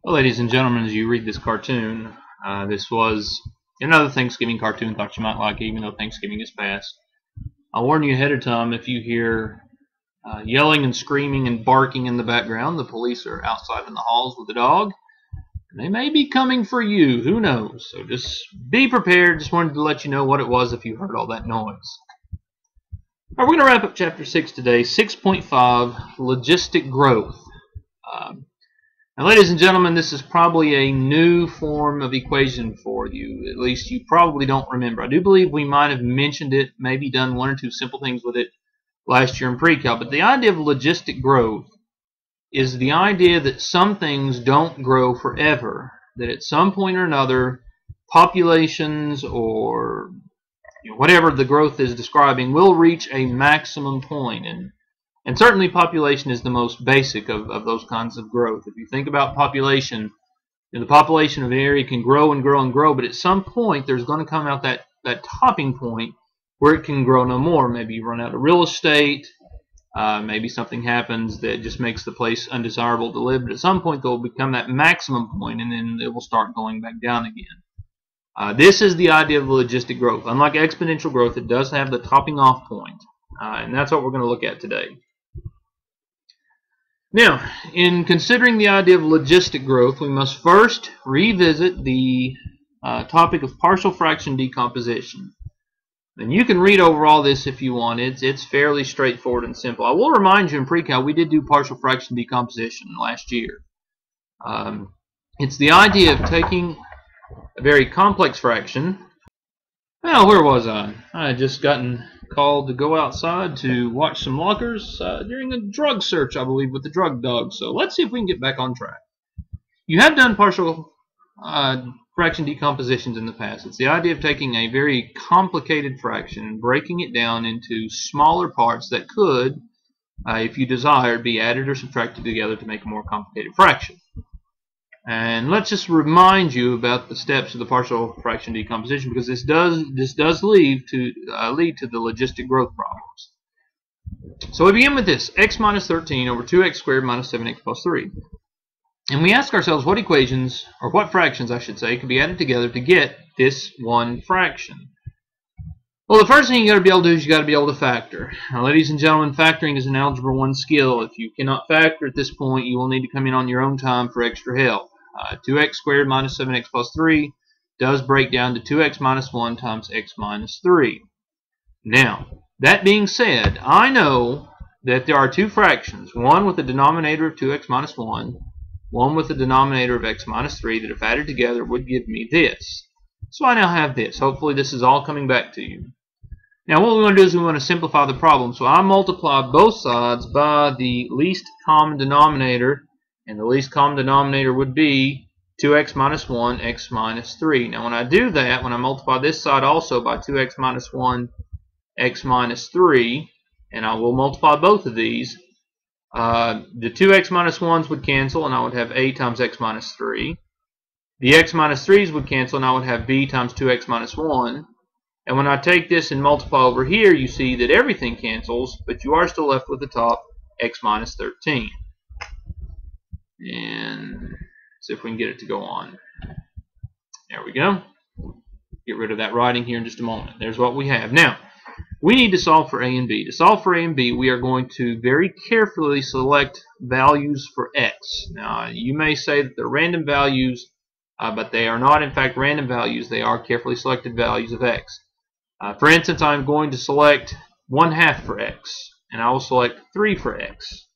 Well, ladies and gentlemen, as you read this cartoon, this was another Thanksgiving cartoon. Thought you might like it, even though Thanksgiving is past. I'll warn you ahead of time if you hear yelling and screaming and barking in the background. The police are outside in the halls with the dog. And they may be coming for you. Who knows? So just be prepared. Just wanted to let you know what it was if you heard all that noise. All right, we're going to wrap up Chapter 6 today. 6.5, Logistic Growth. Now, ladies and gentlemen, this is probably a new form of equation for you. At least you probably don't remember. I do believe we might have mentioned it, maybe done one or two simple things with it last year in pre-cal. But the idea of logistic growth is the idea that some things don't grow forever. That at some point or another, populations or whatever the growth is describing will reach a maximum point. And certainly population is the most basic of those kinds of growth. If you think about population, the population of an area can grow and grow and grow, but at some point there's going to come out that topping point where it can grow no more. Maybe you run out of real estate, maybe something happens that just makes the place undesirable to live, but at some point they'll become that maximum point and then it will start going back down again. This is the idea of logistic growth. Unlike exponential growth, it does have the topping off point, and that's what we're going to look at today. Now, in considering the idea of logistic growth, we must first revisit the topic of partial fraction decomposition. And you can read over all this if you want. It's fairly straightforward and simple. I will remind you in pre-cal we did do partial fraction decomposition last year. It's the idea of taking a very complex fraction. Now, where was I? I had just gotten called to go outside to watch some lockers during a drug search, I believe, with the drug dog. So let's see if we can get back on track. You have done partial fraction decompositions in the past. It's the idea of taking a very complicated fraction and breaking it down into smaller parts that could, if you desired, be added or subtracted together to make a more complicated fraction. And let's just remind you about the steps of the partial fraction decomposition, because this does lead to the logistic growth problems. So we begin with this: x minus 13 over 2x squared minus 7x plus 3. And we ask ourselves what equations, or what fractions I should say, can be added together to get this one fraction. Well, the first thing you got to be able to do is you got to be able to factor. Now, ladies and gentlemen, factoring is an Algebra 1 skill. If you cannot factor at this point, you will need to come in on your own time for extra help. 2x squared minus 7x plus 3 does break down to 2x minus 1 times x minus 3. Now, that being said, I know that there are two fractions, one with a denominator of 2x minus 1, one with a denominator of x minus 3, that if added together would give me this. So I now have this. Hopefully this is all coming back to you. Now what we want to do is we want to simplify the problem. So I multiply both sides by the least common denominator, and the least common denominator would be 2x minus 1, x minus 3. Now when I do that, when I multiply this side also by 2x minus 1, x minus 3, and I will multiply both of these, the 2x minus 1s would cancel and I would have a times x minus 3. The x minus 3s would cancel and I would have b times 2x minus 1. And when I take this and multiply over here, you see that everything cancels, but you are still left with the top x minus 13. And see if we can get it to go on. There we go. Get rid of that writing here in just a moment. There's what we have. Now, we need to solve for a and b. To solve for a and b, we are going to very carefully select values for x. Now, you may say that they're random values, but they are not in fact random values. They are carefully selected values of x. For instance, I'm going to select 1/2 for x, and I will select 3 for x.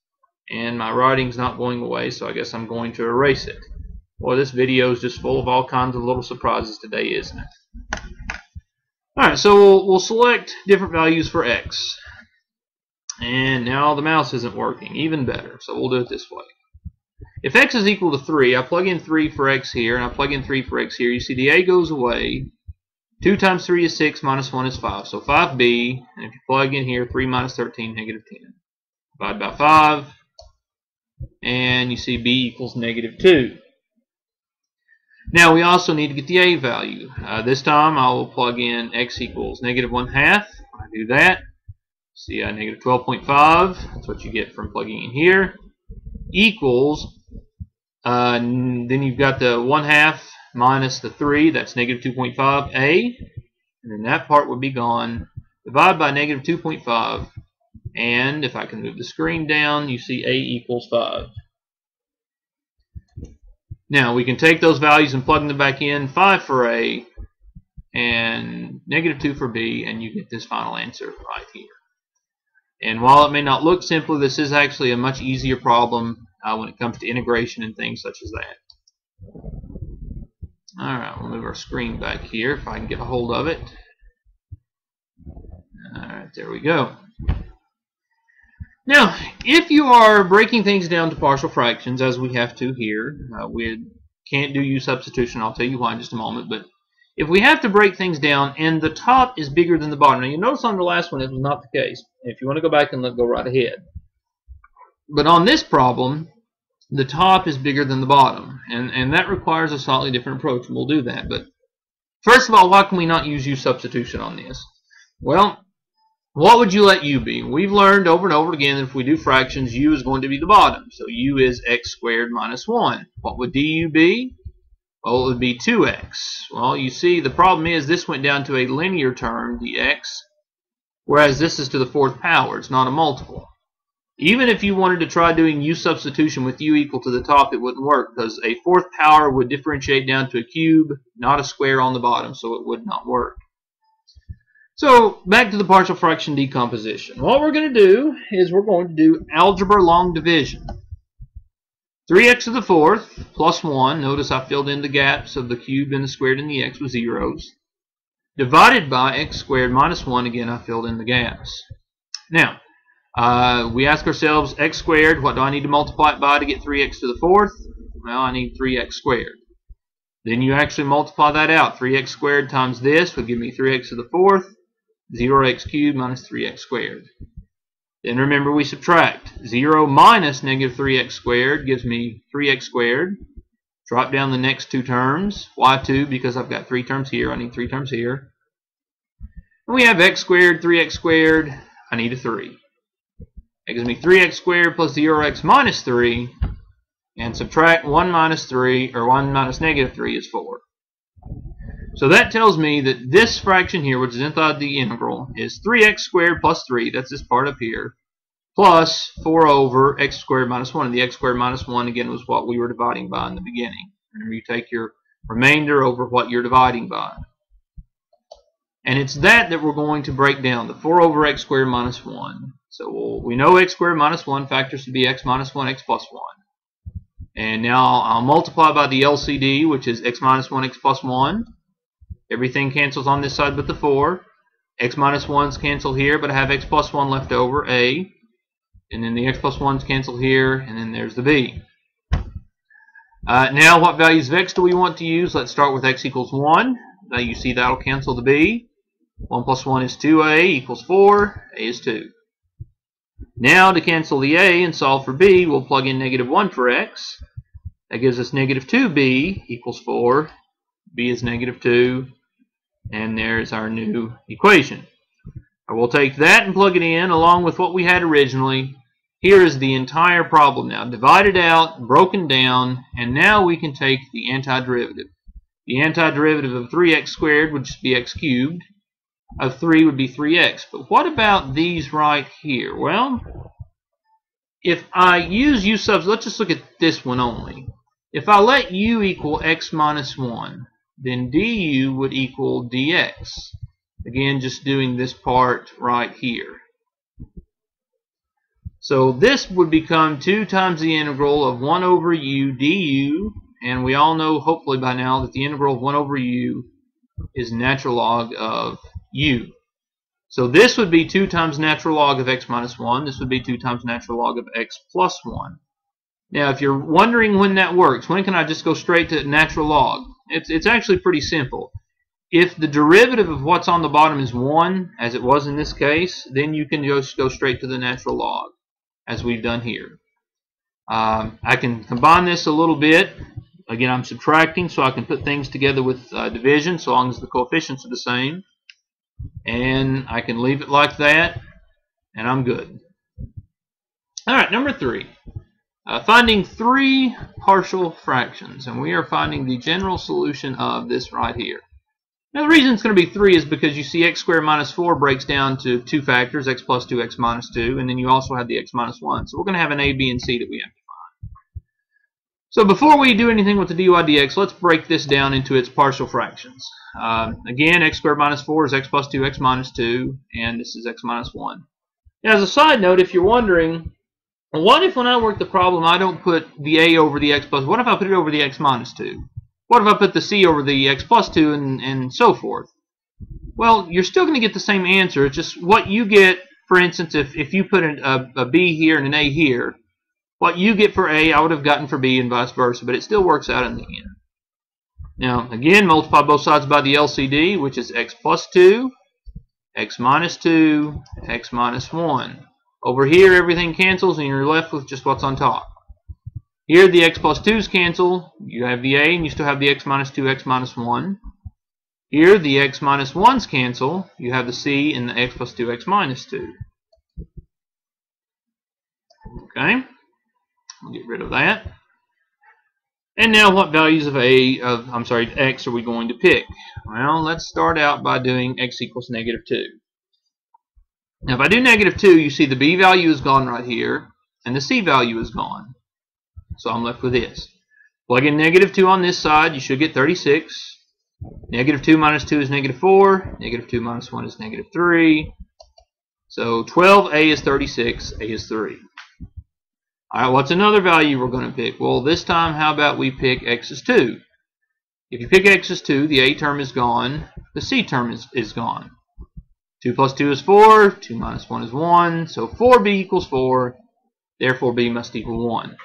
And my writing's not going away, so I guess I'm going to erase it. Boy, this video is just full of all kinds of little surprises today, isn't it? Alright, so we'll select different values for x. And now the mouse isn't working. Even better. So we'll do it this way. If x is equal to 3, I plug in 3 for x here, and I plug in 3 for x here. You see the a goes away. 2 times 3 is 6, minus 1 is 5. So 5b, and if you plug in here, 3 minus 13, negative 10. Divide by 5, and you see b equals negative 2. Now we also need to get the a value. This time I will plug in x equals negative 1/2. I do that. See, negative 12.5. That's what you get from plugging in here. Equals Then you've got the 1/2 minus the 3, that's negative 2.5a, and then that part would be gone. Divide by negative 2.5, and if I can move the screen down, you see a equals 5. Now we can take those values and plug them back in, 5 for a, and negative 2 for b, and you get this final answer right here. And while it may not look simple, this is actually a much easier problem when it comes to integration and things such as that. Alright, we'll move our screen back here if I can get a hold of it. Alright, there we go. Now, if you are breaking things down to partial fractions, as we have to here, we can't do U substitution. I'll tell you why in just a moment. But if we have to break things down and the top is bigger than the bottom, now you notice on the last one it was not the case. If you want to go back and look, go right ahead. But on this problem, the top is bigger than the bottom, and that requires a slightly different approach, and we'll do that. But first of all, why can we not use U substitution on this? Well, what would you let U be? We've learned over and over again that if we do fractions, U is going to be the bottom. So U is x squared minus 1. What would du be? Well, it would be 2x. Well, you see, the problem is this went down to a linear term, dx, whereas this is to the 4th power. It's not a multiple. Even if you wanted to try doing U substitution with U equal to the top, it wouldn't work, because a 4th power would differentiate down to a cube, not a square on the bottom, so it would not work. So, back to the partial fraction decomposition. What we're going to do is we're going to do algebra long division. 3x to the 4th plus 1. Notice I filled in the gaps of the cube and the squared and the x with zeros. Divided by x squared minus 1. Again, I filled in the gaps. Now, we ask ourselves, x squared, what do I need to multiply it by to get 3x to the 4th? Well, I need 3x squared. Then you actually multiply that out. 3x squared times this would give me 3x to the 4th. 0x cubed minus 3x squared. Then remember we subtract. 0 minus negative 3x squared gives me 3x squared. Drop down the next two terms. Why 2? Because I've got 3 terms here. I need 3 terms here. And we have x squared, 3x squared. I need a 3. That gives me 3x squared plus 0x minus 3. And subtract 1 minus 3, or 1 minus negative 3 is 4. So that tells me that this fraction here, which is inside the integral, is 3x squared plus 3, that's this part up here, plus 4 over x squared minus 1. And the x squared minus 1, again, was what we were dividing by in the beginning. Remember, you take your remainder over what you're dividing by. And it's that we're going to break down, the 4 over x squared minus 1. So we know x squared minus 1 factors to be x minus 1, x plus 1. And now I'll multiply by the LCD, which is x minus 1, x plus 1. Everything cancels on this side but the 4. X minus 1's cancel here, but I have x plus 1 left over, A. And then the x plus 1's cancel here, and then there's the B. Now, what values of x do we want to use? Let's start with x equals 1. Now you see that'll cancel the B. 1 plus 1 is 2a equals 4. A is 2. Now, to cancel the a and solve for b, we'll plug in negative 1 for x. That gives us negative 2b equals 4. B is negative 2. And there's our new equation. We'll take that and plug it in along with what we had originally. Here is the entire problem now, divided out, broken down, and now we can take the antiderivative. The antiderivative of 3x squared would just be x cubed. Of 3 would be 3x. But what about these right here? Well, if I use u subs, let's just look at this one only. If I let u equal x minus 1, then du would equal dx. Again, just doing this part right here. So this would become 2 times the integral of 1 over u du, and we all know hopefully by now that the integral of 1 over u is natural log of u. So this would be 2 times natural log of x minus 1. This would be 2 times natural log of x plus 1. Now, if you're wondering when that works, when can I just go straight to natural log? It's actually pretty simple. If the derivative of what's on the bottom is 1, as it was in this case, then you can just go straight to the natural log, as we've done here. I can combine this a little bit. Again, I'm subtracting, so I can put things together with division, so long as the coefficients are the same. And I can leave it like that, and I'm good. Alright, number 3. Finding 3 partial fractions, and we are finding the general solution of this right here. Now the reason it's going to be 3 is because you see x squared minus 4 breaks down to two factors, x plus 2, x minus 2, and then you also have the x minus 1. So we're going to have an a, b, and c that we have to find. So before we do anything with the dy dx, let's break this down into its partial fractions. Again, x squared minus 4 is x plus 2, x minus 2, and this is x minus 1. Now as a side note, if you're wondering, what if when I work the problem I don't put the a over the x plus, what if I put it over the x minus 2? What if I put the c over the x plus 2 and so forth? Well, you're still going to get the same answer. It's just what you get, for instance, if you put a b here and an a here, what you get for a I would have gotten for b and vice versa, but it still works out in the end. Now, again, multiply both sides by the LCD, which is x plus 2, x minus 2, x minus 1. Over here, everything cancels, and you're left with just what's on top. Here, the x plus 2's cancel. You have the a, and you still have the x minus 2, x minus 1. Here, the x minus 1's cancel. You have the c and the x plus 2, x minus 2. Okay, we'll get rid of that. And now, what values of x are we going to pick? Well, let's start out by doing x equals negative 2. Now, if I do negative 2, you see the b value is gone right here, and the c value is gone. So I'm left with this. Plug in negative 2 on this side, you should get 36. Negative 2 minus 2 is negative 4. Negative 2 minus 1 is negative 3. So 12a is 36, a is 3. Alright, what's another value we're going to pick? Well, this time, how about we pick x is 2? If you pick x is 2, the a term is gone, the c term is gone. 2 plus 2 is 4, 2 minus 1 is 1, so 4b equals 4, therefore b must equal 1.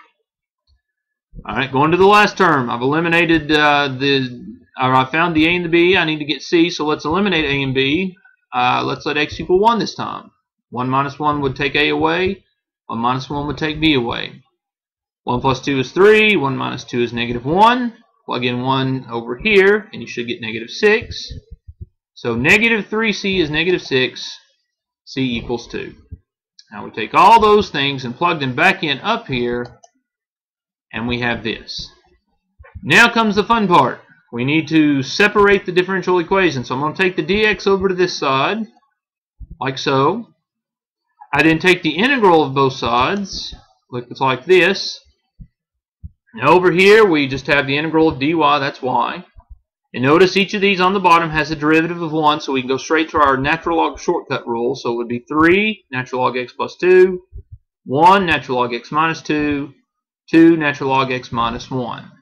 Alright, going to the last term. I've eliminated I found the a and the b. I need to get c, so let's eliminate a and b. Let's let x equal 1 this time. 1 minus 1 would take a away. 1 minus 1 would take b away. 1 plus 2 is 3. 1 minus 2 is negative 1. Plug in 1 over here, and you should get negative 6. So negative 3c is negative 6. C equals 2. Now we take all those things and plug them back in up here, and we have this. Now comes the fun part. We need to separate the differential equation. So I'm going to take the dx over to this side, like so. I then take the integral of both sides, looks like this. Now over here we just have the integral of dy, that's y. And notice each of these on the bottom has a derivative of 1, so we can go straight to our natural log shortcut rule. So it would be 3 natural log x plus 2, 1 natural log x minus 2, 2 natural log x minus 1.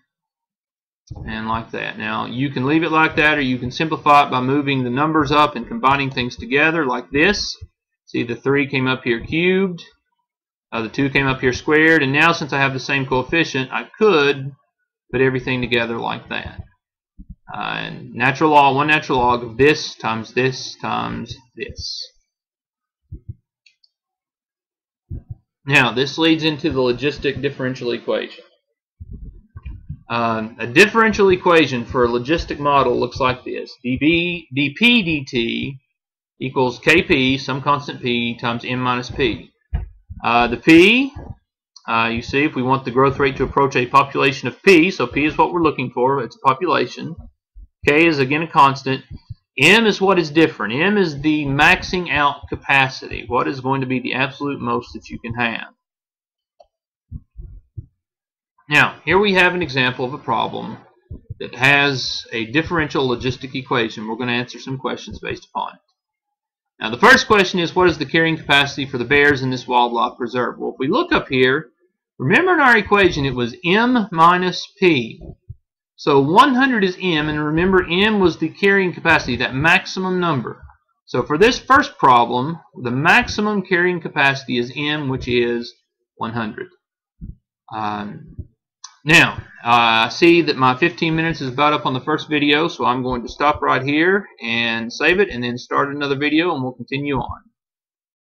And like that. Now, you can leave it like that, or you can simplify it by moving the numbers up and combining things together like this. See, the 3 came up here cubed, the 2 came up here squared, and now since I have the same coefficient, I could put everything together like that. And natural log, 1 natural log of this times this times this. Now, this leads into the logistic differential equation. A differential equation for a logistic model looks like this. dp dt equals kp, some constant p, times m minus p. The p, you see, if we want the growth rate to approach a population of p, so p is what we're looking for, it's a population. K is again a constant. M is what is different. M is the maxing out capacity. What is going to be the absolute most that you can have? Now, here we have an example of a problem that has a differential logistic equation. We're going to answer some questions based upon it. Now, the first question is, what is the carrying capacity for the bears in this wildlife preserve? Well, if we look up here, remember in our equation it was m minus p. So 100 is m, and remember m was the carrying capacity, that maximum number. So for this first problem, the maximum carrying capacity is m, which is 100. Now, I see that my 15 minutes is about up on the first video, so I'm going to stop right here and save it and then start another video, and we'll continue on.